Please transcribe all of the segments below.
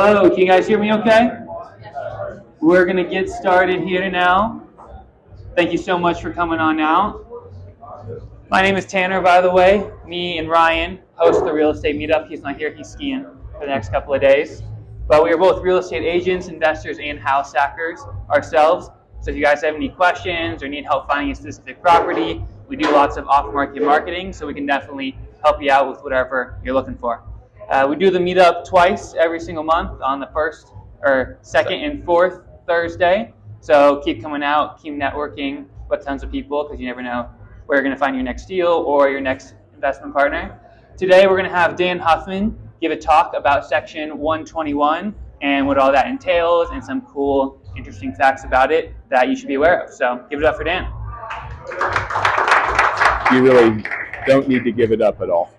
Hello, can you guys hear me okay? We're going to get started here now. Thank you so much for coming on out. My name is Tanner, by the way. Me and Ryan host the real estate meetup. He's not here, he's skiing for the next couple of days. But we are both real estate agents, investors, and house hackers ourselves. So if you guys have any questions or need help finding a specific property, we do lots of off-market marketing, so we can definitely help you out with whatever you're looking for. We do the meetup twice every single month on the first or second and fourth Thursday. So keep coming out, keep networking with tons of people, because you never know where you're going to find your next deal or your next investment partner. Today we're going to have Dan Huffman give a talk about Section 121 and what all that entails and some cool, interesting facts about it that you should be aware of. So give it up for Dan. You really don't need to give it up at all.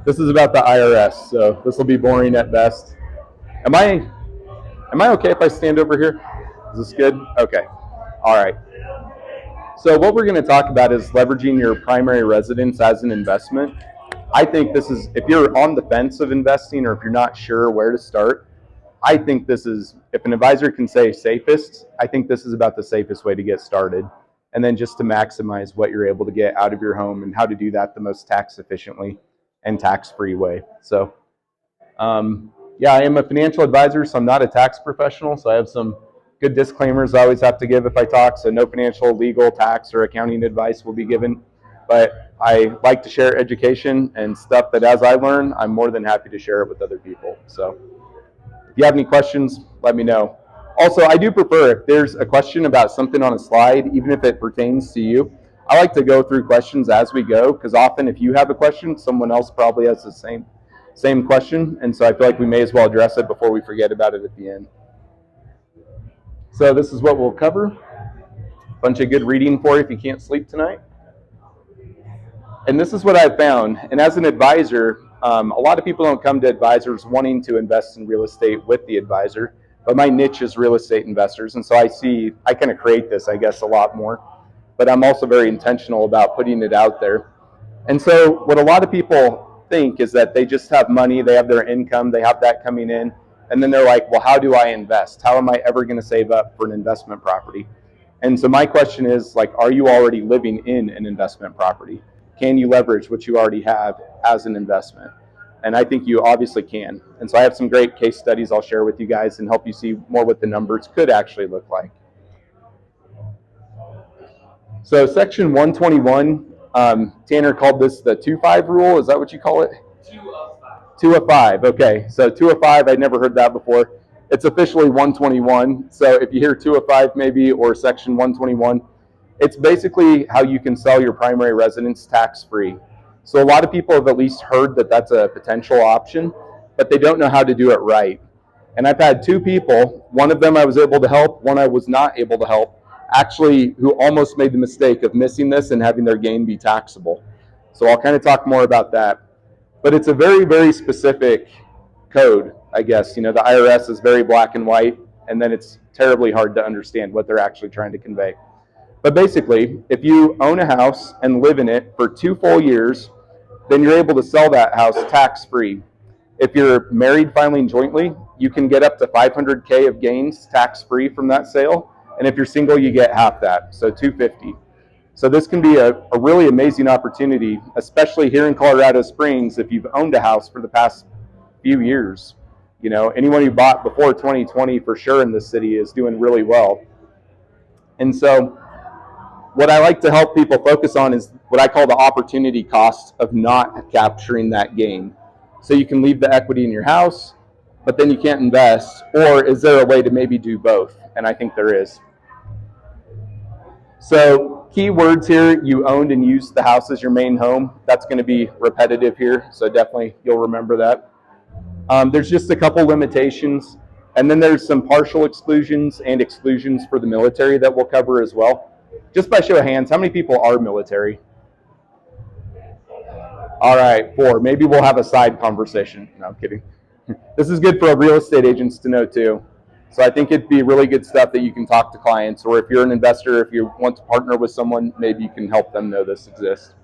This is about the IRS, so this will be boring at best. Am I okay if I stand over here? Is this good? Okay. All right. So what we're going to talk about is leveraging your primary residence as an investment. I think this is, if you're on the fence of investing or if you're not sure where to start, I think this is, if an advisor can say safest, I think this is about the safest way to get started. And then just to maximize what you're able to get out of your home and how to do that the most tax efficiently and tax-free way. So, yeah, I am a financial advisor, so I'm not a tax professional, so I have some good disclaimers I always have to give if I talk, so no financial, legal, tax, or accounting advice will be given. But I like to share education and stuff that as I learn, I'm more than happy to share it with other people. So if you have any questions, let me know. Also, I do prefer if there's a question about something on a slide, even if it pertains to you, I like to go through questions as we go, because often if you have a question, someone else probably has the same question, and so I feel like we may as well address it before we forget about it at the end. So this is what we'll cover. A bunch of good reading for you if you can't sleep tonight. And this is what I've found. And as an advisor, a lot of people don't come to advisors wanting to invest in real estate with the advisor, but my niche is real estate investors. And so I kind of create this, I guess, a lot more. But I'm also very intentional about putting it out there. And so what a lot of people think is that they just have money, they have their income, they have that coming in, and then they're like, well, how do I invest? How am I ever going to save up for an investment property? And so my question is, like, are you already living in an investment property? Can you leverage what you already have as an investment? And I think you obviously can. And so I have some great case studies I'll share with you guys and help you see more what the numbers could actually look like. So Section 121, Tanner called this the 2-5 rule. Is that what you call it? 2 of 5. 2 of 5. Okay, so 2 of 5, I'd never heard that before. It's officially 121. So if you hear 2 of 5 maybe, or Section 121, it's basically how you can sell your primary residence tax-free. So a lot of people have at least heard that that's a potential option, but they don't know how to do it right. And I've had 2 people, one of them I was able to help, one I was not able to help, actually who almost made the mistake of missing this and having their gain be taxable. So I'll kind of talk more about that. But it's a very, very specific code, I guess. You know, the IRS is very black and white, and then it's terribly hard to understand what they're actually trying to convey. But basically, if you own a house and live in it for 2 full years, then you're able to sell that house tax-free. If you're married filing jointly, you can get up to $500K of gains tax-free from that sale. And if you're single, you get half that, so $250. So this can be a really amazing opportunity, especially here in Colorado Springs, if you've owned a house for the past few years. You know, anyone who bought before 2020 for sure in this city is doing really well. And so what I like to help people focus on is what I call the opportunity cost of not capturing that gain. So you can leave the equity in your house, but then you can't invest, or is there a way to maybe do both? And I think there is. So key words here, you owned and used the house as your main home. That's going to be repetitive here, so definitely you'll remember that. There's just a couple limitations, and then there's some partial exclusions and exclusions for the military that we'll cover as well. Just by show of hands, how many people are military? All right, 4. Maybe we'll have a side conversation. No, I'm kidding. This is good for real estate agents to know too. So I think it'd be really good stuff that you can talk to clients, or if you're an investor, if you want to partner with someone, maybe you can help them know this exists.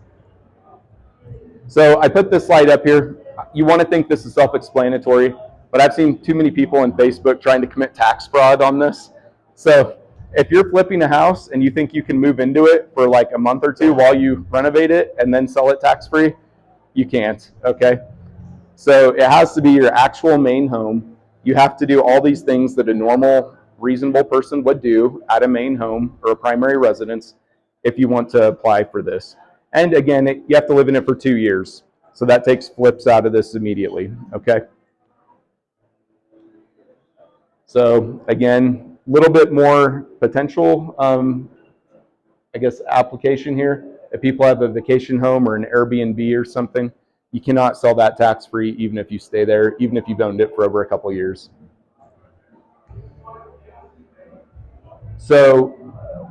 So I put this slide up here. You want to think this is self-explanatory, but but I've seen too many people on Facebook trying to commit tax fraud on this. So if you're flipping a house and you think you can move into it for like a month or two while you renovate it and then sell it tax-free, you can't, okay? So it has to be your actual main home. You have to do all these things that a normal, reasonable person would do at a main home or a primary residence if you want to apply for this. And again, you have to live in it for 2 years. So that takes flips out of this immediately, okay? So again, a little bit more potential, I guess, application here. If people have a vacation home or an Airbnb or something, you cannot sell that tax-free even if you stay there, even if you've owned it for over a couple of years. So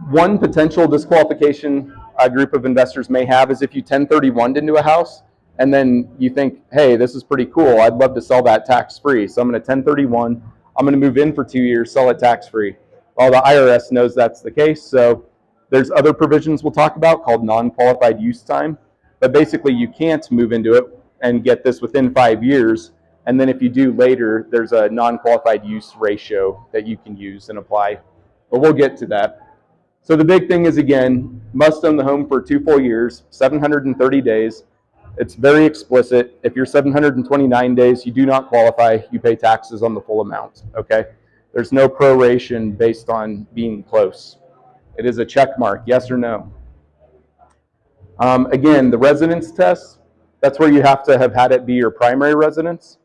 one potential disqualification a group of investors may have is if you 1031'd into a house and then you think, hey, this is pretty cool, I'd love to sell that tax-free. So I'm going to 1031, I'm going to move in for 2 years, sell it tax-free. Well, the IRS knows that's the case, so there's other provisions we'll talk about called non-qualified use time. But basically, you can't move into it and get this within 5 years. And then if you do later, there's a non-qualified use ratio that you can use and apply. But we'll get to that. So the big thing is, again, must own the home for 2 full years, 730 days. It's very explicit. If you're 729 days, you do not qualify. You pay taxes on the full amount, okay? There's no proration based on being close. It is a check mark, yes or no. Again, the residence test, that's where you have to have had it be your primary residence.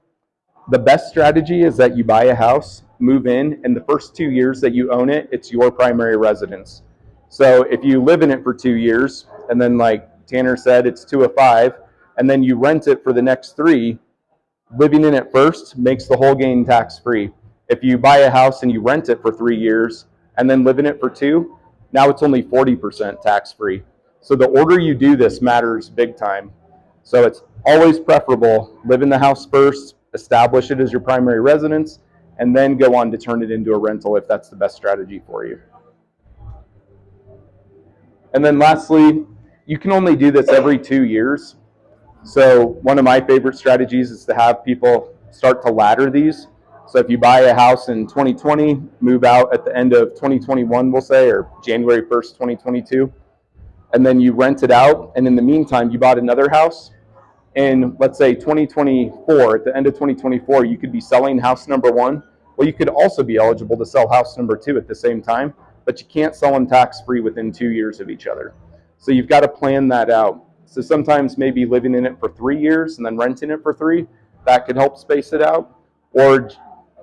The best strategy is that you buy a house, move in, and the first 2 years that you own it, it's your primary residence. So if you live in it for 2 years, and then like Tanner said, it's 2 of 5, and then you rent it for the next 3, living in it first makes the whole gain tax-free. If you buy a house and you rent it for 3 years, and then live in it for 2, now it's only 40% tax-free. So the order you do this matters big time. So it's always preferable, live in the house first, establish it as your primary residence, and then go on to turn it into a rental if that's the best strategy for you. And then lastly, you can only do this every 2 years. So one of my favorite strategies is to have people start to ladder these. So if you buy a house in 2020, move out at the end of 2021, we'll say, or January 1st, 2022, and then you rent it out, and in the meantime, you bought another house. In, let's say, 2024, at the end of 2024, you could be selling house number 1. Well, you could also be eligible to sell house number 2 at the same time, but you can't sell them tax-free within 2 years of each other. So you've got to plan that out. So sometimes maybe living in it for 3 years and then renting it for 3, that could help space it out. Or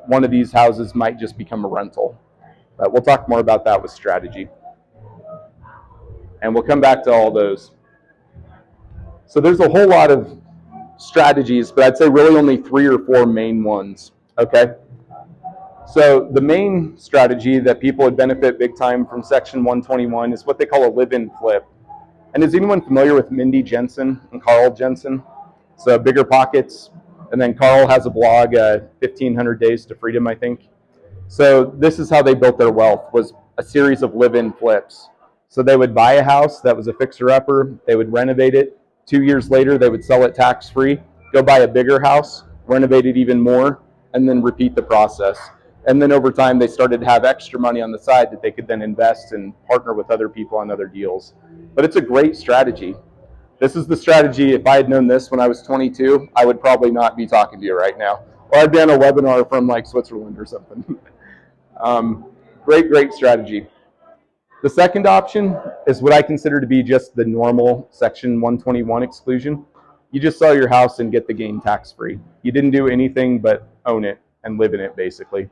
one of these houses might just become a rental. But we'll talk more about that with strategy. And we'll come back to all those. So there's a whole lot of strategies, but I'd say really only 3 or 4 main ones, okay? So the main strategy that people would benefit big time from Section 121 is what they call a live-in flip. And is anyone familiar with Mindy Jensen and Carl Jensen? So Bigger Pockets, and then Carl has a blog, 1500 Days to Freedom, I think. So this is how they built their wealth, was a series of live-in flips. So they would buy a house that was a fixer-upper, they would renovate it. 2 years later, they would sell it tax-free, go buy a bigger house, renovate it even more, and then repeat the process. And then over time, they started to have extra money on the side that they could then invest and partner with other people on other deals. But it's a great strategy. This is the strategy, if I had known this when I was 22, I would probably not be talking to you right now. Or I'd be on a webinar from like Switzerland or something. Great strategy. The second option is what I consider to be just the normal Section 121 exclusion. You just sell your house and get the gain tax-free. You didn't do anything but own it and live in it, basically.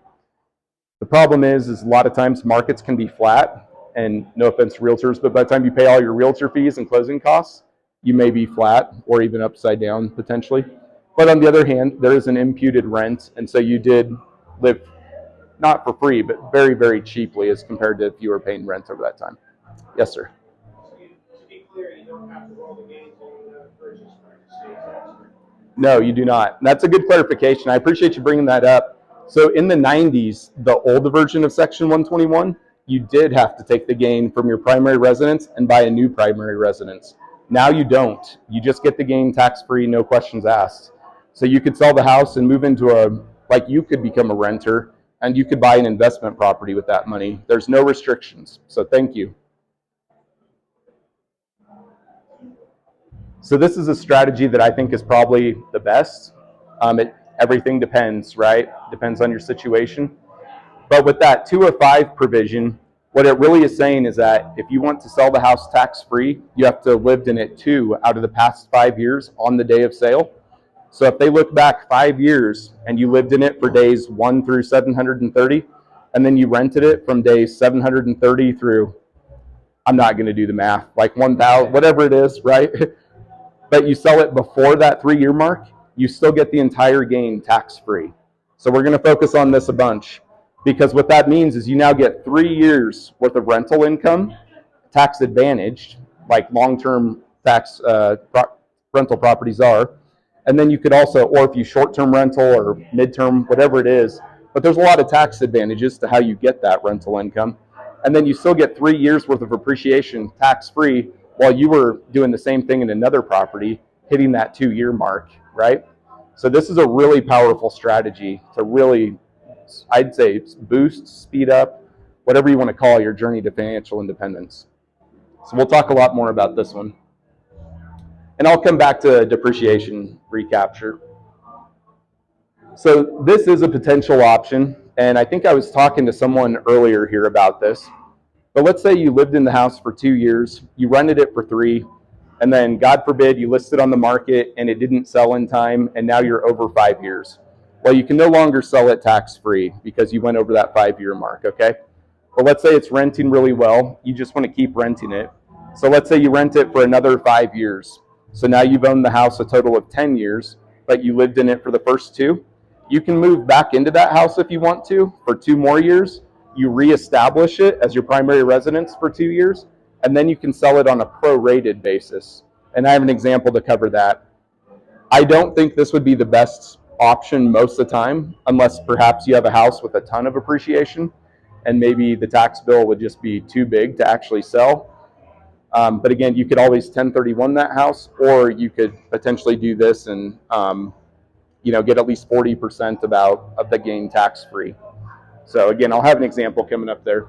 The problem is a lot of times markets can be flat, and no offense to realtors, but by the time you pay all your realtor fees and closing costs, you may be flat or even upside down potentially. But on the other hand, there is an imputed rent, and so you did live not for free, but very, very cheaply as compared to if you were paying rent over that time. Yes, sir. To be clear, you don't have to roll the gains in the purchase price. No, you do not. And that's a good clarification. I appreciate you bringing that up. So in the 90s, the old version of Section 121, you did have to take the gain from your primary residence and buy a new primary residence. Now you don't. You just get the gain tax-free, no questions asked. So you could sell the house and move into a Like you could become a renter and you could buy an investment property with that money. There's no restrictions. So thank you. So this is a strategy that I think is probably the best. Everything depends, right? Depends on your situation. But with that 205 provision, what it really is saying is that if you want to sell the house tax-free, you have to have lived in it 2 out of the past 5 years on the day of sale. So if they look back 5 years and you lived in it for days 1 through 730, and then you rented it from days 730 through, I'm not going to do the math, like 1,000, whatever it is, right? But you sell it before that 3-year mark, you still get the entire gain tax-free. So we're going to focus on this a bunch, because what that means is you now get 3 years worth of rental income, tax advantaged, like long-term tax rental properties are. And then you could also, or if you short-term rental or midterm, whatever it is, but there's a lot of tax advantages to how you get that rental income. And then you still get 3 years worth of appreciation tax-free while you were doing the same thing in another property, hitting that 2-year mark, right? So this is a really powerful strategy to really, I'd say, boost, speed up, whatever you want to call your journey to financial independence. So we'll talk a lot more about this one. And I'll come back to depreciation recapture. So this is a potential option, and I think I was talking to someone earlier here about this. But let's say you lived in the house for 2 years, you rented it for 3, and then God forbid you listed on the market and it didn't sell in time, and now you're over 5 years. Well, you can no longer sell it tax-free because you went over that 5-year mark, okay? But let's say it's renting really well, you just want to keep renting it. So let's say you rent it for another 5 years. So now you've owned the house a total of 10 years, but you lived in it for the first 2. You can move back into that house if you want to for 2 more years. You reestablish it as your primary residence for 2 years, and then you can sell it on a prorated basis. And I have an example to cover that. I don't think this would be the best option most of the time, unless perhaps you have a house with a ton of appreciation, and maybe the tax bill would just be too big to actually sell. But again, you could always 1031 that house, or you could potentially do this and get at least 40% of the gain tax-free. So again, I'll have an example coming up there.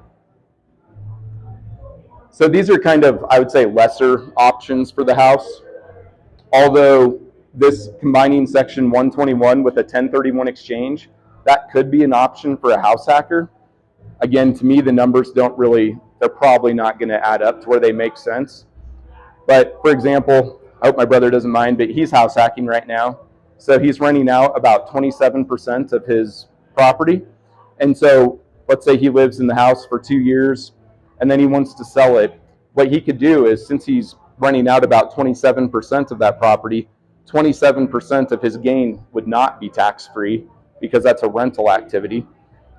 So these are kind of, I would say, lesser options for the house. Although this combining section 121 with a 1031 exchange, that could be an option for a house hacker. Again, to me, the numbers they're probably not going to add up to where they make sense. But for example, I hope my brother doesn't mind, but he's house hacking right now. So he's renting out about 27% of his property. And so let's say he lives in the house for 2 years and then he wants to sell it. What he could do is, since he's renting out about 27% of that property, 27% of his gain would not be tax-free because that's a rental activity.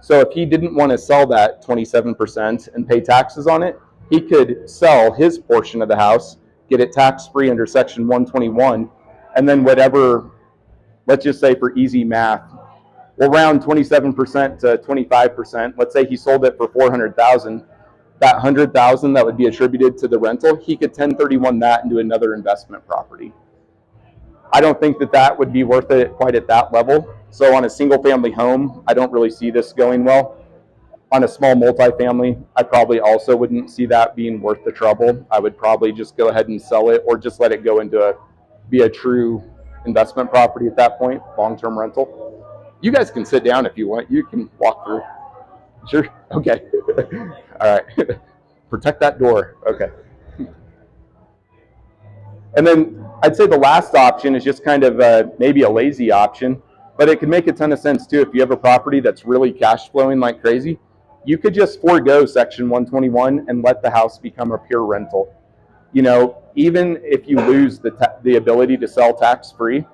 So if he didn't want to sell that 27% and pay taxes on it, he could sell his portion of the house, get it tax-free under section 121, and then whatever, let's just say for easy math, we'll round 27% to 25%. Let's say he sold it for $400,000. That $100,000 that would be attributed to the rental, he could 1031 that into another investment property. I don't think that would be worth it quite at that level. So on a single family home, I don't really see this going well. On a small multifamily, I probably also wouldn't see that being worth the trouble. I would probably just go ahead and sell it, or just let it go into be a true investment property at that point, long-term rental. You guys can sit down if you want. You can walk through. Sure? Okay. All right. Protect that door. Okay. And then I'd say the last option is just kind of maybe a lazy option, but it can make a ton of sense too. If you have a property that's really cash flowing like crazy, you could just forego section 121 and let the house become a pure rental. Even if you lose the ability to sell tax-free,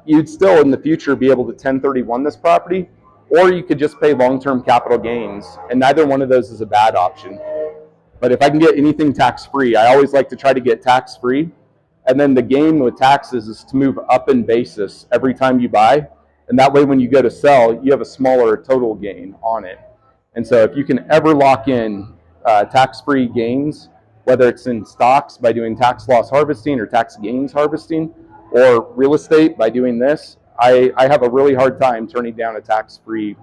you'd still in the future be able to 1031 this property, or you could just pay long-term capital gains, and neither one of those is a bad option. But if I can get anything tax-free, I always like to try to get tax-free. And then the game with taxes is to move up in basis every time you buy. And that way when you go to sell, you have a smaller total gain on it. And so if you can ever lock in tax-free gains, whether it's in stocks by doing tax loss harvesting or tax gains harvesting, or real estate by doing this, I have a really hard time turning down a tax-free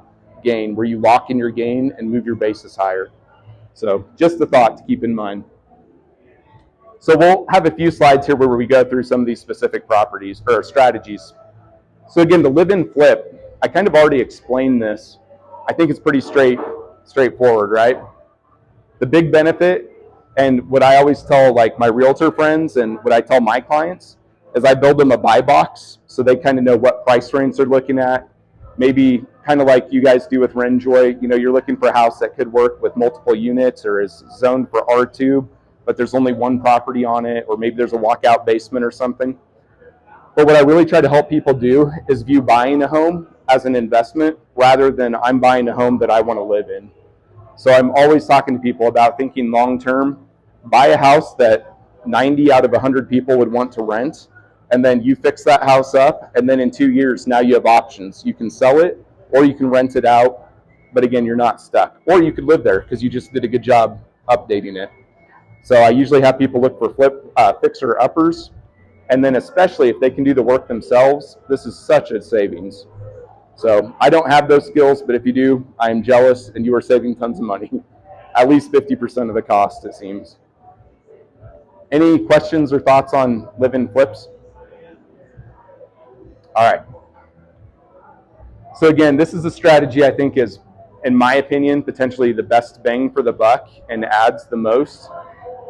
gain where you lock in your gain and move your basis higher. So just a thought to keep in mind. So we'll have a few slides here where we go through some of these specific properties or strategies. So again, the live-in flip, I kind of already explained this. I think it's pretty straightforward, right? The big benefit, and what I always tell like my realtor friends and what I tell my clients, is I build them a buy box so they kind of know what price range they're looking at. Maybe kind of like you guys do with Renjoy, you know, you're looking for a house that could work with multiple units or is zoned for R2, but there's only one property on it, or maybe there's a walkout basement or something. But what I really try to help people do is view buying a home as an investment rather than I'm buying a home that I want to live in. So I'm always talking to people about thinking long term. Buy a house that 90 out of 100 people would want to rent, and then you fix that house up, and then in 2 years now you have options. You can sell it or you can rent it out, but again, you're not stuck. Or you could live there because you just did a good job updating it. So I usually have people look for fixer uppers, and then especially if they can do the work themselves, this is such a savings. So I don't have those skills, but if you do, I am jealous, and you are saving tons of money. At least 50% of the cost, it seems. Any questions or thoughts on live-in flips? All right. So again, this is a strategy I think is, in my opinion, potentially the best bang for the buck and adds the most.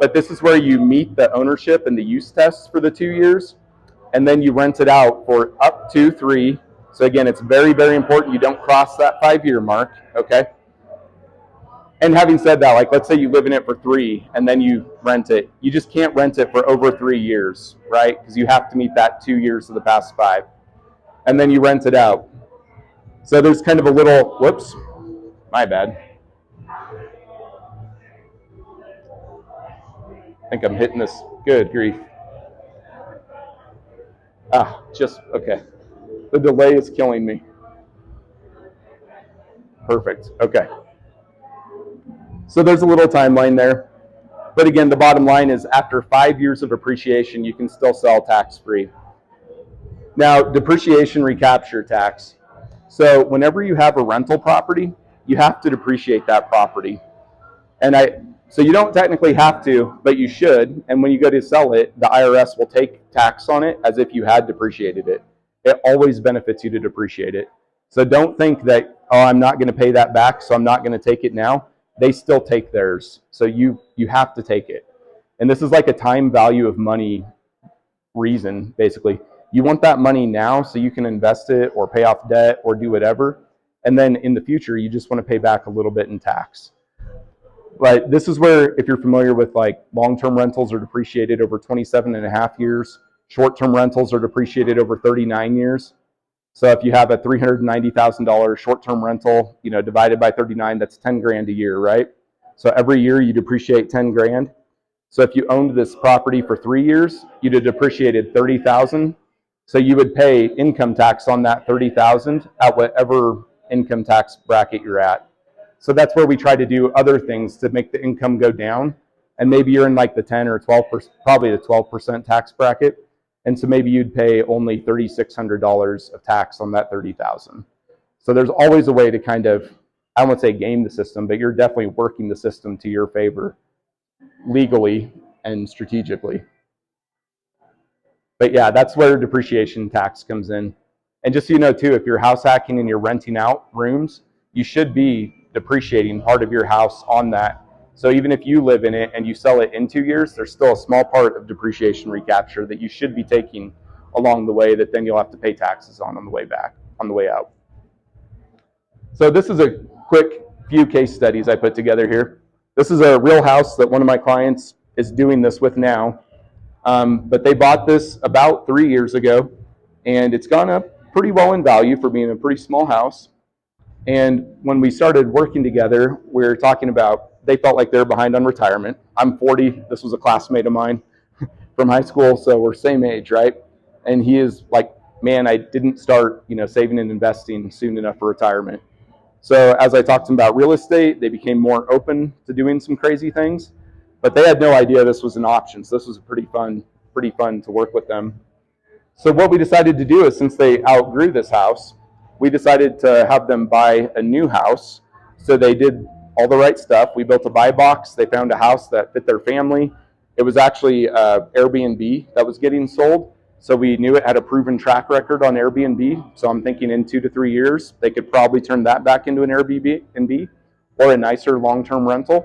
But this is where you meet the ownership and the use tests for the 2 years, and then you rent it out for up to 3. So again, it's very, very important you don't cross that 5-year mark, okay? And having said that, like let's say you live in it for 3 and then you rent it. You just can't rent it for over 3 years, right? Because you have to meet that 2 years of the past 5. And then you rent it out. So there's kind of a little, whoops, my bad. I think I'm hitting this, good grief. Okay. The delay is killing me. Perfect, okay. So there's a little timeline there. But again, the bottom line is after 5 years of appreciation, you can still sell tax-free. Now, depreciation recapture tax. So whenever you have a rental property, you have to depreciate that property. So you don't technically have to, but you should. And when you go to sell it, the IRS will take tax on it as if you had depreciated it. It always benefits you to depreciate it. So don't think that, oh, I'm not going to pay that back, so I'm not going to take it now. They still take theirs. So you have to take it. And this is like a time value of money reason, basically. You want that money now so you can invest it or pay off debt or do whatever. And then in the future, you just want to pay back a little bit in tax. But this is where, if you're familiar with like long-term rentals are depreciated over 27 and a half years, short-term rentals are depreciated over 39 years. So if you have a $390,000 short-term rental, divided by 39, that's 10 grand a year, right? So every year you depreciate 10 grand. So if you owned this property for 3 years, you'd have depreciated 30,000. So you would pay income tax on that 30,000 at whatever income tax bracket you're at. So that's where we try to do other things to make the income go down. And maybe you're in like the 10 or 12%, probably the 12% tax bracket. And so maybe you'd pay only $3,600 of tax on that 30,000. So there's always a way to kind of, I don't want to say game the system, but you're definitely working the system to your favor legally and strategically. But yeah, that's where depreciation tax comes in. And just so you know too, if you're house hacking and you're renting out rooms, you should be depreciating part of your house on that. So even if you live in it and you sell it in 2 years, there's still a small part of depreciation recapture that you should be taking along the way that then you'll have to pay taxes on the way back, on the way out. So this is a quick few case studies I put together here. This is a real house that one of my clients is doing this with now. But they bought this about 3 years ago, and it's gone up pretty well in value for being a pretty small house. And when we started working together, we were talking about, they felt like they're behind on retirement. I'm 40. This was a classmate of mine from high school, so we're same age, right? And he is like, man, I didn't start, saving and investing soon enough for retirement. So as I talked to them about real estate, they became more open to doing some crazy things, but they had no idea this was an option. So this was pretty fun to work with them. So what we decided to do is, since they outgrew this house, we decided to have them buy a new house. So they did all the right stuff. We built a buy box. They found a house that fit their family. It was actually Airbnb that was getting sold. So we knew it had a proven track record on Airbnb. So I'm thinking in 2 to 3 years, they could probably turn that back into an Airbnb or a nicer long-term rental.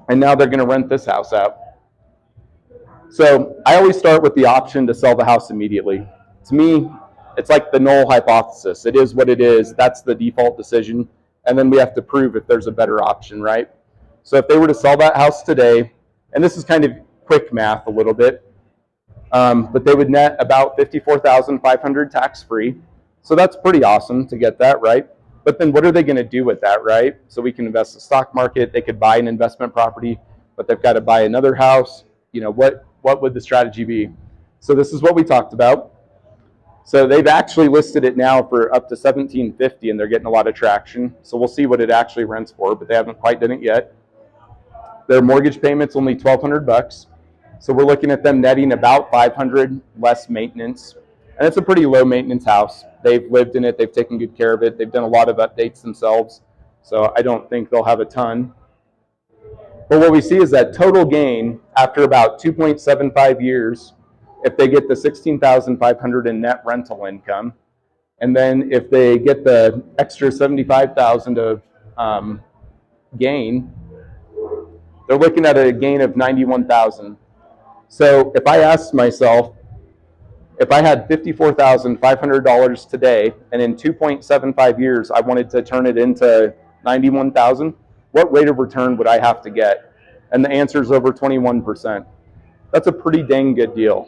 And now they're going to rent this house out. So I always start with the option to sell the house immediately. To me, it's like the null hypothesis. It is what it is. That's the default decision. And then we have to prove if there's a better option, right? So if they were to sell that house today, and this is kind of quick math a little bit, but they would net about $54,500 tax-free. So that's pretty awesome to get that, right? But then what are they going to do with that, right? So we can invest in the stock market. They could buy an investment property, but they've got to buy another house. You know, what would the strategy be? So this is what we talked about. So they've actually listed it now for up to $1,750, and they're getting a lot of traction. So we'll see what it actually rents for, but they haven't quite done it yet. Their mortgage payment's only $1,200. So we're looking at them netting about $500 less maintenance. And it's a pretty low maintenance house. They've lived in it. They've taken good care of it. They've done a lot of updates themselves. So I don't think they'll have a ton. But what we see is that total gain after about 2.75 years, if they get the $16,500 in net rental income, and then if they get the extra $75,000 of gain, they're looking at a gain of $91,000. So if I asked myself, if I had $54,500 today, and in 2.75 years I wanted to turn it into $91,000, what rate of return would I have to get? And the answer is over 21%. That's a pretty dang good deal.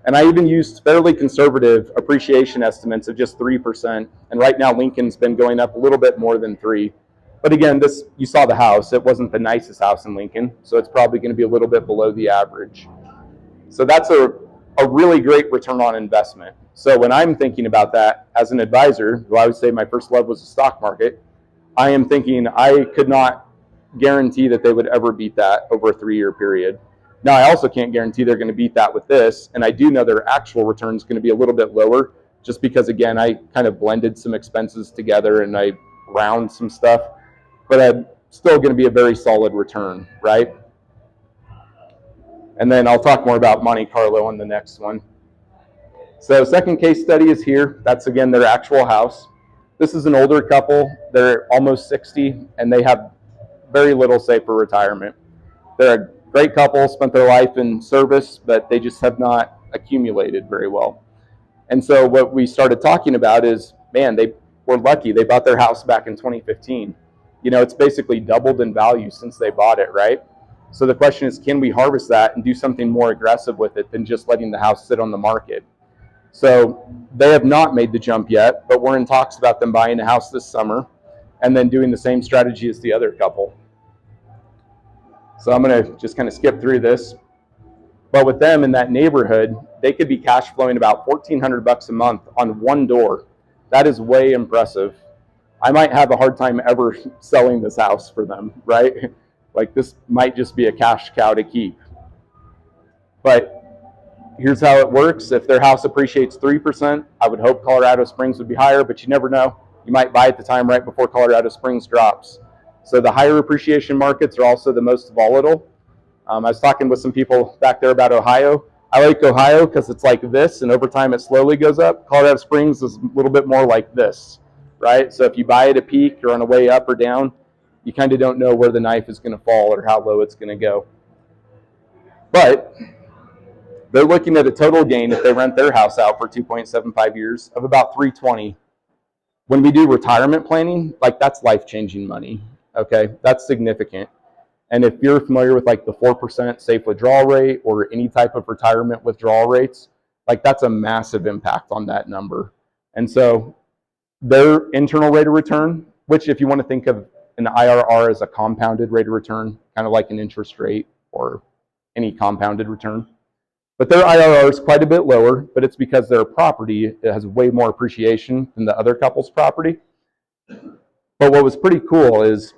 And I even used fairly conservative appreciation estimates of just 3%. And right now Lincoln's been going up a little bit more than 3%. But again, this, you saw the house. It wasn't the nicest house in Lincoln, so it's probably going to be a little bit below the average. So that's a really great return on investment. So when I'm thinking about that as an advisor, who I would say my first love was the stock market, I am thinking I could not guarantee that they would ever beat that over a 3-year period. Now, I also can't guarantee they're going to beat that with this, and I do know their actual return is going to be a little bit lower, just because, again, I kind of blended some expenses together and I round some stuff, but I'm still going to be a very solid return, right? And then I'll talk more about Monte Carlo on the next one. So second case study is here. That's, again, their actual house. This is an older couple. They're almost 60, and they have very little saved for retirement. They're a great couple, spent their life in service, but they just have not accumulated very well. And so what we started talking about is, man, they were lucky. They bought their house back in 2015. You know, it's basically doubled in value since they bought it, right? So the question is, can we harvest that and do something more aggressive with it than just letting the house sit on the market? So they have not made the jump yet, but we're in talks about them buying a house this summer and then doing the same strategy as the other couple. So I'm going to just kind of skip through this. But with them in that neighborhood, they could be cash flowing about $1,400 a month on one door. That is way impressive. I might have a hard time ever selling this house for them, right? Like, this might just be a cash cow to keep. But here's how it works. If their house appreciates 3%, I would hope Colorado Springs would be higher, but you never know. You might buy at the time right before Colorado Springs drops. So the higher appreciation markets are also the most volatile. I was talking with some people back there about Ohio. I like Ohio because it's like this, and over time it slowly goes up. Colorado Springs is a little bit more like this, right? So if you buy at a peak or on a way up or down, you kind of don't know where the knife is going to fall or how low it's going to go. But they're looking at a total gain if they rent their house out for 2.75 years of about $320. When we do retirement planning, like, that's life-changing money, okay? That's significant. And if you're familiar with like the 4% safe withdrawal rate or any type of retirement withdrawal rates, like, that's a massive impact on that number. And so their internal rate of return, which if you want to think of an IRR as a compounded rate of return, kind of like an interest rate or any compounded return, but their IRR is quite a bit lower, but it's because their property has way more appreciation than the other couple's property. But what was pretty cool is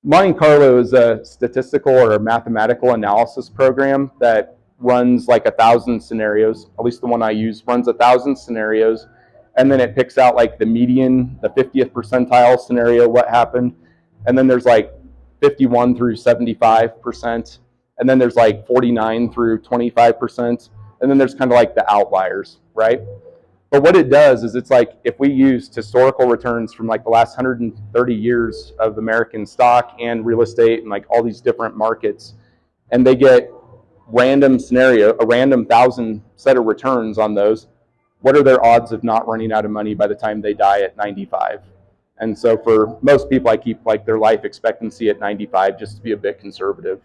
Monte Carlo is a statistical or a mathematical analysis program that runs like 1,000 scenarios. At least the one I use runs 1,000 scenarios, and then it picks out like the median, the 50th percentile scenario, what happened, and then there's like 51 through 75%, and then there's like 49 through 25%, and then there's kind of like the outliers, right? But what it does is it's like if we used historical returns from like the last 130 years of American stock and real estate and like all these different markets, and they get random scenario, a random 1,000 set of returns on those, what are their odds of not running out of money by the time they die at 95? And so for most people, I keep like their life expectancy at 95 just to be a bit conservative.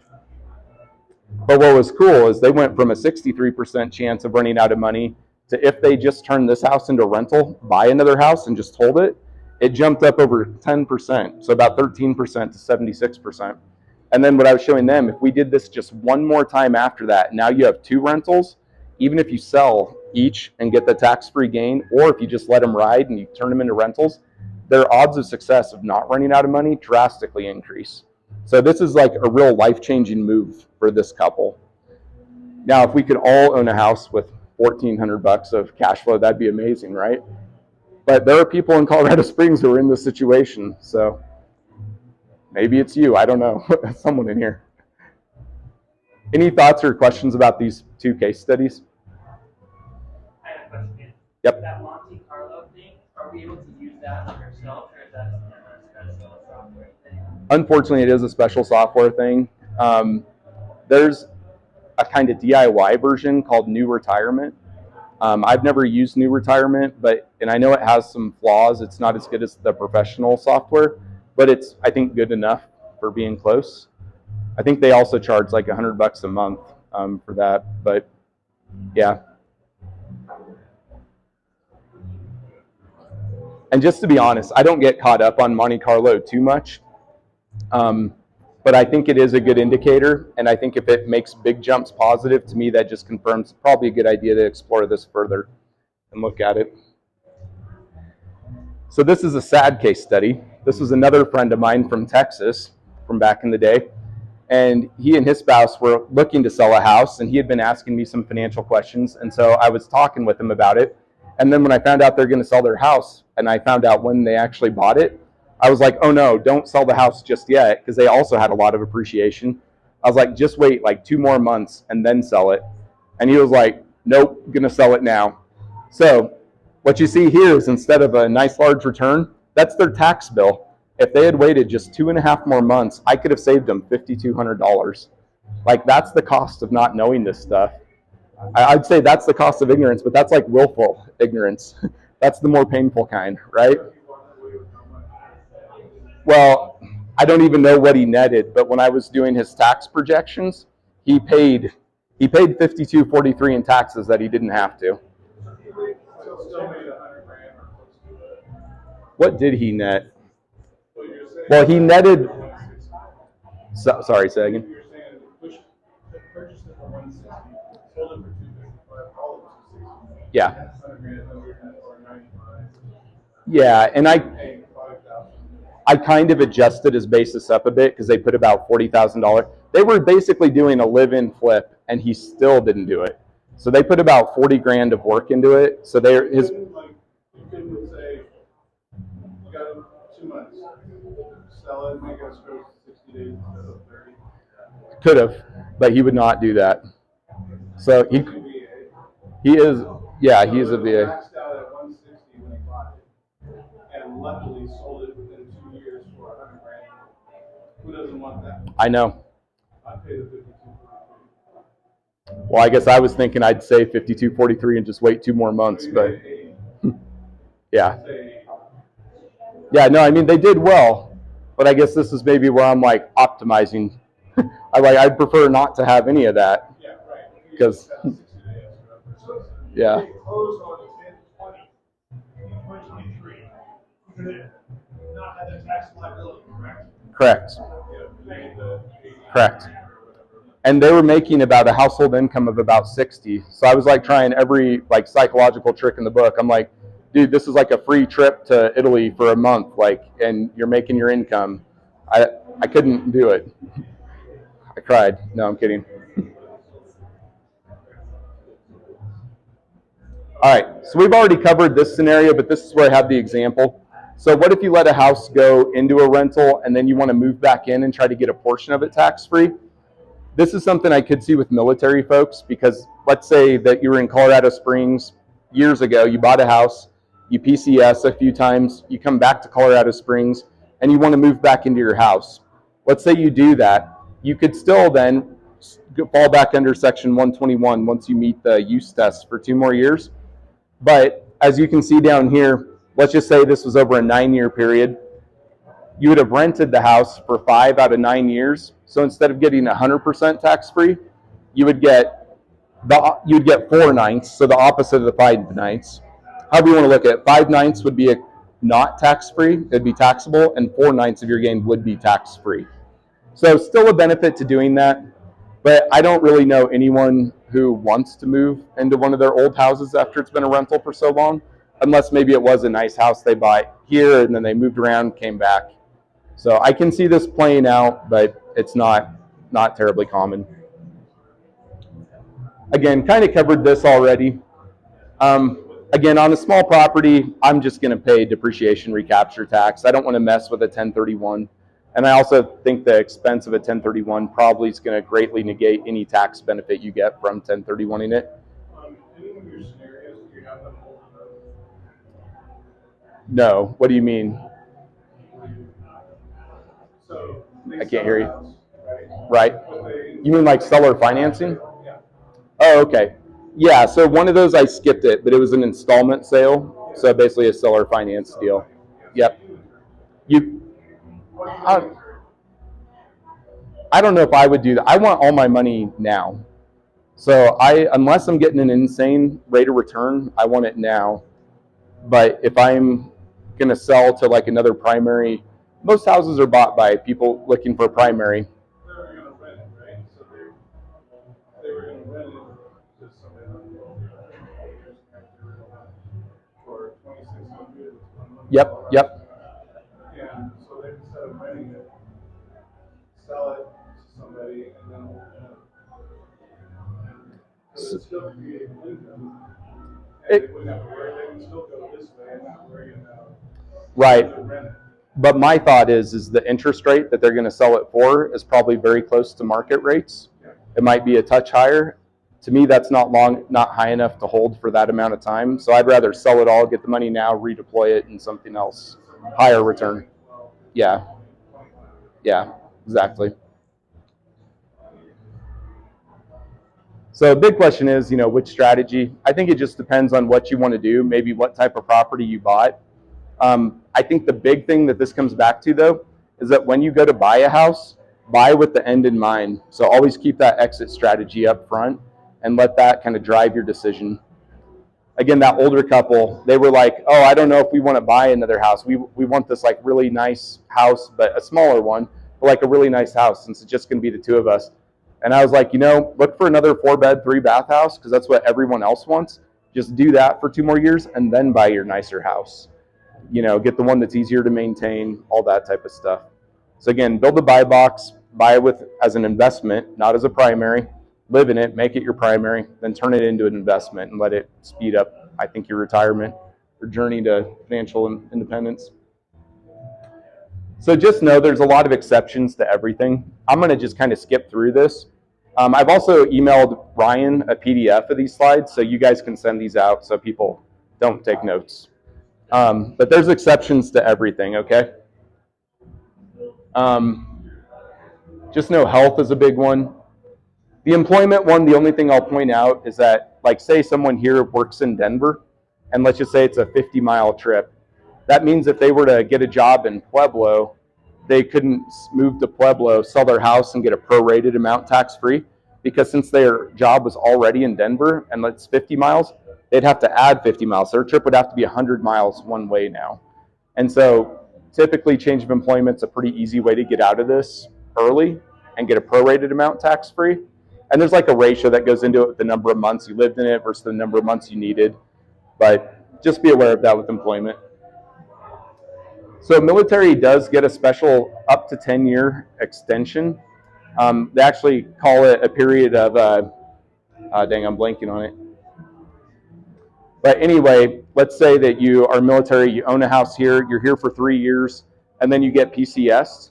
But what was cool is they went from a 63% chance of running out of money to, if they just turned this house into a rental, buy another house and just hold it, it jumped up over 10%, so about 13% to 76%. And then what I was showing them, if we did this just one more time after that, now you have 2 rentals, even if you sell each and get the tax-free gain, or if you just let them ride and you turn them into rentals, their odds of success of not running out of money drastically increase. So this is like a real life-changing move for this couple. Now, if we could all own a house with $1,400 of cash flow, that'd be amazing, right? But there are people in Colorado Springs who are in this situation, so maybe it's you. I don't know. Someone in here. Any thoughts or questions about these 2 case studies? I have a question. Yep. That Monte Carlo thing, are we able to use that ourselves, or is that a special software thing? Unfortunately, it is a special software thing. There's a kind of DIY version called New Retirement. I've never used New Retirement, and I know it has some flaws. It's not as good as the professional software, but it's, I think, good enough for being close. I think they also charge like $100 a month for that, but yeah. And just to be honest, I don't get caught up on Monte Carlo too much, but I think it is a good indicator, and I think if it makes big jumps positive, to me that just confirms it's probably a good idea to explore this further and look at it. So this is a sad case study. This was another friend of mine from Texas from back in the day, and he and his spouse were looking to sell a house, and he had been asking me some financial questions, and so I was talking with him about it. And then when I found out they're going to sell their house, and I found out when they actually bought it, I was like, oh no, don't sell the house just yet, because they also had a lot of appreciation. I was like, just wait like 2 more months and then sell it. And he was like, nope, I'm going to sell it now. So what you see here is, instead of a nice large return, that's their tax bill. If they had waited just 2.5 more months, I could have saved them $5,200. Like, that's the cost of not knowing this stuff. I'd say that's the cost of ignorance, but that's like willful ignorance. That's the more painful kind, right? Well, I don't even know what he netted, but when I was doing his tax projections, he paid $52.43 in taxes that he didn't have to. What did he net? Well, he netted. Sorry, say again. Yeah. Yeah, and I kind of adjusted his basis up a bit because they put about $40,000. They were basically doing a live-in flip, and he still didn't do it. So they put about $40,000 of work into it. So his. You couldn't say, you got 2 months, sell it, make us go 60 days instead of 30. Could have, but he would not do that. So he is, yeah, he is a VA. Maxed out at 160 when he bought it, and luckily sold it within 2 years for $100,000. Who doesn't want that? I know. I paid the $52.43. Well, I guess I was thinking I'd say $52.43 and just wait 2 more months, but yeah. Yeah, no, I mean, they did well, but I guess this is maybe where I'm like optimizing. I'd prefer not to have any of that. Yeah, right. Because, yeah. They closed on 10/20, 2023. You could not have the tax liability, correct? Correct. And they were making about a household income of about 60. So I was like trying every like psychological trick in the book. I'm like, dude, this is like a free trip to Italy for a month, like, and you're making your income. I couldn't do it. I cried. No, I'm kidding. All right, so we've already covered this scenario, but this is where I have the example. So what if you let a house go into a rental and then you want to move back in and try to get a portion of it tax-free? This is something I could see with military folks, because let's say that you were in Colorado Springs years ago, you bought a house, you PCS a few times, you come back to Colorado Springs, and you want to move back into your house. Let's say you do that, you could still then fall back under Section 121 once you meet the use test for 2 more years. But as you can see down here, let's just say this was over a 9-year period. You would have rented the house for 5 out of 9 years. So instead of getting 100% tax-free, you would get 4/9, so the opposite of the 5/9. However you want to look at it, 5/9 would be not tax-free, it'd be taxable, and 4/9 of your gain would be tax-free. So still a benefit to doing that, but I don't really know anyone who wants to move into one of their old houses after it's been a rental for so long, unless maybe it was a nice house they bought here and then they moved around, came back. So I can see this playing out, but it's not terribly common. Again, kind of covered this already. Again, on a small property, I'm just going to pay depreciation recapture tax. I don't want to mess with a 1031. And I also think the expense of a 1031 probably is going to greatly negate any tax benefit you get from 1031ing it. Any of your scenarios, you have them hold them. No, what do you mean? So I can't hear you. House, right? You mean like seller financing? Yeah. Oh, okay. Yeah, so one of those I skipped it, but it was an installment sale. So basically a seller finance deal. Yep. I don't know if I would do that. I want all my money now. So unless I'm getting an insane rate of return, I want it now. But if I'm going to sell to like another primary, most houses are bought by people looking for a primary. They were going to rent it, right? So they were going to rent it to somebody for $2,600. Yep. And so they, instead of renting it, sell it to somebody, and then so it's still creating income. And they wouldn't have to worry. They can still go this way and not worry about rent it. But my thought is the interest rate that they're going to sell it for is probably very close to market rates. Yeah. It might be a touch higher. To me, that's not high enough to hold for that amount of time. So I'd rather sell it all, get the money now, redeploy it in something else, higher return. Yeah, exactly. So a big question is, which strategy? I think it just depends on what you want to do, maybe what type of property you bought. I think the big thing that this comes back to, though, is that when you go to buy a house, buy with the end in mind. So always keep that exit strategy up front and let that kind of drive your decision. Again, that older couple, they were like, oh, I don't know if we want to buy another house. We want this like really nice house, but a smaller one, but like a really nice house since it's just going to be the two of us. And I was like, look for another 4-bed, 3-bath house because that's what everyone else wants. Just do that for 2 more years and then buy your nicer house. Get the one that's easier to maintain, all that type of stuff. So again, build a buy box, buy it as an investment, not as a primary. Live in it, make it your primary, then turn it into an investment and let it speed up, I think, your retirement or journey to financial independence. So just know there's a lot of exceptions to everything. I'm going to just kind of skip through this. I've also emailed Ryan a PDF of these slides, so you guys can send these out so people don't take notes. But there's exceptions to everything, okay? Just know health is a big one. The employment one, the only thing I'll point out is that, like, say someone here works in Denver, and let's just say it's a 50-mile trip. That means if they were to get a job in Pueblo, they couldn't move to Pueblo, sell their house, and get a prorated amount tax-free, because since their job was already in Denver, and it's 50 miles, they'd have to add 50 miles. Their trip would have to be 100 miles one way now. And so typically change of employment's a pretty easy way to get out of this early and get a prorated amount tax-free. And there's like a ratio that goes into it with the number of months you lived in it versus the number of months you needed. But just be aware of that with employment. So military does get a special up to 10-year extension. They actually call it a period of, dang, I'm blanking on it. But anyway, let's say that you are military, you own a house here, you're here for 3 years, and then you get PCS.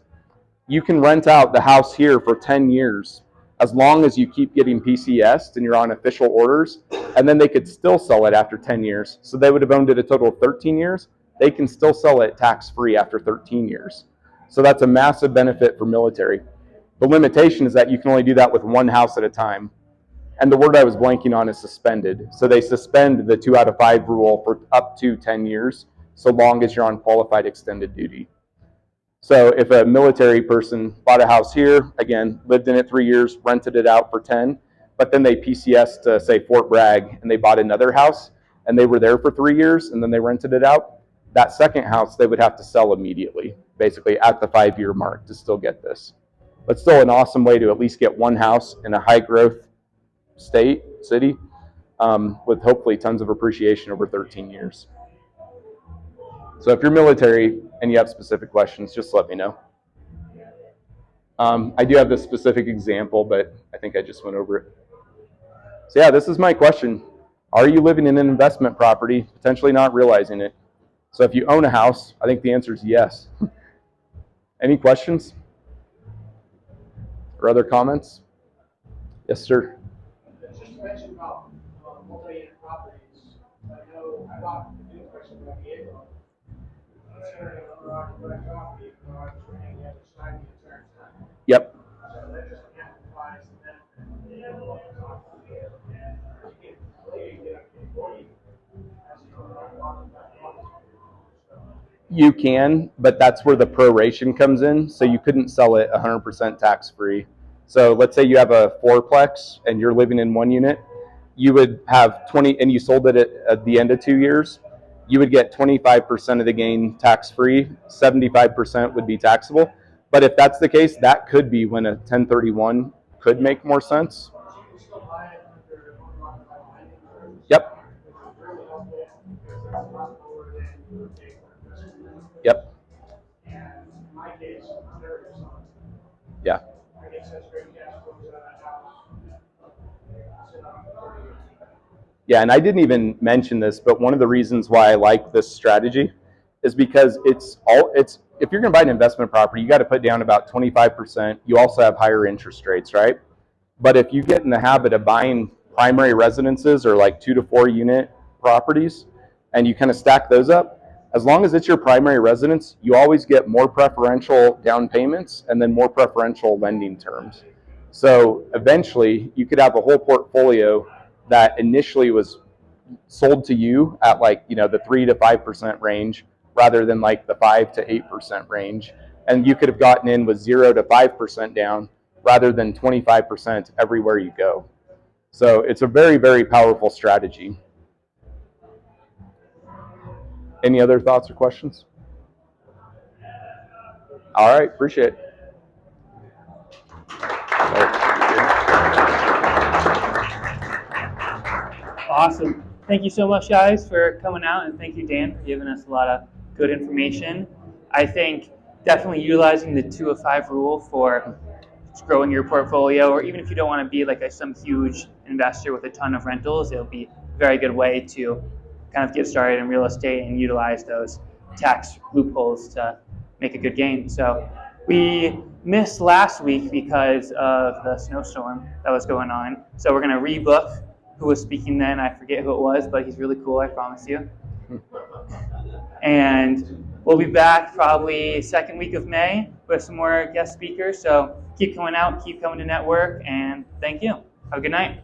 You can rent out the house here for 10 years as long as you keep getting PCS and you're on official orders, and then they could still sell it after 10 years. So they would have owned it a total of 13 years. They can still sell it tax-free after 13 years. So that's a massive benefit for military. The limitation is that you can only do that with one house at a time. And the word I was blanking on is suspended. So they suspend the 2 out of 5 rule for up to 10 years, so long as you're on qualified extended duty. So if a military person bought a house here, again, lived in it 3 years, rented it out for 10, but then they PCS to, say, Fort Bragg, and they bought another house, and they were there for 3 years, and then they rented it out, that second house they would have to sell immediately, basically at the 5-year mark to still get this. But still an awesome way to at least get one house in a high-growth city, with hopefully tons of appreciation over 13 years. So if you're military and you have specific questions, just let me know. I do have this specific example, but I think I just went over it. So yeah, this is my question. Are you living in an investment property, potentially not realizing it? So if you own a house, I think the answer is yes. Any questions? Or other comments? Yes, sir. Just to mention about multi-unit properties, I know I bought a new question about the April. Considering an owner-occupied property, I was paying the other side the entire time. Yep. So that just amplifies the benefit. You get up to 40 as an owner-occupied property. You can, but that's where the proration comes in. So you couldn't sell it 100% tax-free. So let's say you have a fourplex and you're living in one unit, you would have 20, and you sold it at the end of 2 years, you would get 25% of the gain tax-free, 75% would be taxable. But if that's the case, that could be when a 1031 could make more sense. So you can still buy it under owner-occupied lending terms. Yep. Which is really helpful because that's a lot lower than you would pay for investment. Yep. And in my case, I'm never going to sell it. Yeah. I get such great cash flows out of that house. Sit on it for 40 years. Yeah, and I didn't even mention this, but one of the reasons why I like this strategy is because it's if you're going to buy an investment property, you got to put down about 25%. You also have higher interest rates, right? But if you get in the habit of buying primary residences or like 2 to 4 unit properties, and you kind of stack those up, as long as it's your primary residence, you always get more preferential down payments and then more preferential lending terms. So eventually, you could have a whole portfolio that initially was sold to you at like, the 3 to 5% range rather than like the 5 to 8% range. And you could have gotten in with 0 to 5% down rather than 25% everywhere you go. So it's a very, very powerful strategy. Any other thoughts or questions? All right, appreciate it. Awesome. Thank you so much, guys, for coming out, and thank you, Dan, for giving us a lot of good information. I think definitely utilizing the 2 of 5 rule for growing your portfolio, or even if you don't want to be like some huge investor with a ton of rentals, it'll be a very good way to kind of get started in real estate and utilize those tax loopholes to make a good gain. So we missed last week because of the snowstorm that was going on. So we're going to rebook who was speaking then. I forget who it was, but he's really cool, I promise you. And we'll be back probably second week of May with some more guest speakers. So keep coming out, keep coming to network, and thank you. Have a good night.